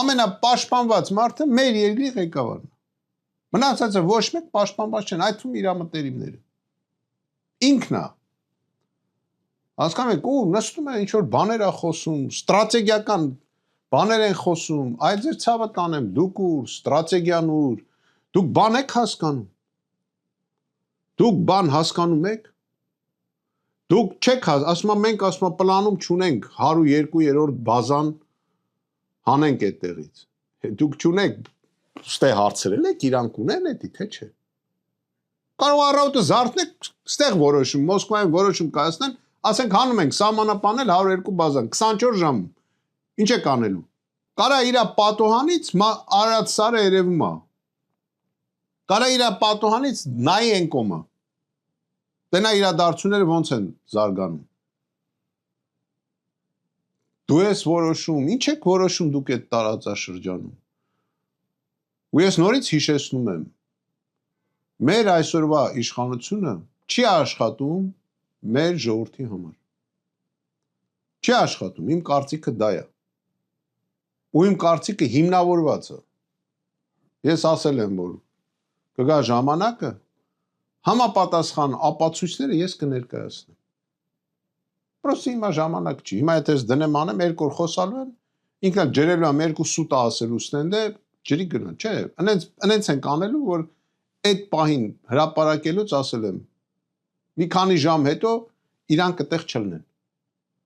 ամենապաշտպանված մարդը մեր երկրի ղեկավարն է։ Մնացածը ոչ մեկ պաշտպանված չեն, այդ թվում իր մտերիմները։ Ինքն է։ Հասկանում եք, ու նստում է ինչ-որ բաներ է խոսում, ստրատեգիական բաներ են խոսում, այ ձեր ցավը տանեմ, դուք ուր, ստրատեգիան ուր, դուք բան եք հասկանում։ Դուք բան հասկանում եք։ Դուք չեք ասում մենք ասում պլանում չունենք 102-րդ բազան հանենք այդտեղից։ Դուք չունեք, ստե հարցրել եք, իրանք ունեն էդի, թե չէ։ Կարող առավոտը զարթնեք, ստեղ որոշում, Մոսկվայում որոշում կայացնեն, ասենք հանում ենք սահմանապանել 102 բազան 24 ժամում։ Ինչ եք անելու։ Կարա իր պատոհանից արած սարը երևում է։ Կարա իր պատոհանից նայի են կոմը։ Տենա իրադարձությունները ոնց են զարգանում։ Դու ես որոշում, ինչ եք որոշում դուք այդ տարածաշրջանում։ Ու ես նորից հիշեցնում եմ, մեր այսօրվա իշխանությունը չի աշխատում մեր ժողովրդի համար։ Չի աշխատում, իմ կարծիքը դա է։ Ու իմ կարծիքը հիմնավորված է։ Ես ասել եմ, որ կգա ժամանակը, համապատասխան ապացույցները ես կներկայացնեմ։ Պրոստը հիմա ժամանակ չի։ Հիմա եթե ես դնեմ անեմ, երկու օր խոսալու եմ, ինքն էլ ջրելու եմ երկու սուտա ասելու ստենդը, ջրի գնա, չէ, ընենց ենք անելու, որ այդ պահին հրապարակելուց ասել եմ, մի քանի ժամ հետո իրանք այդտեղ չլինեն։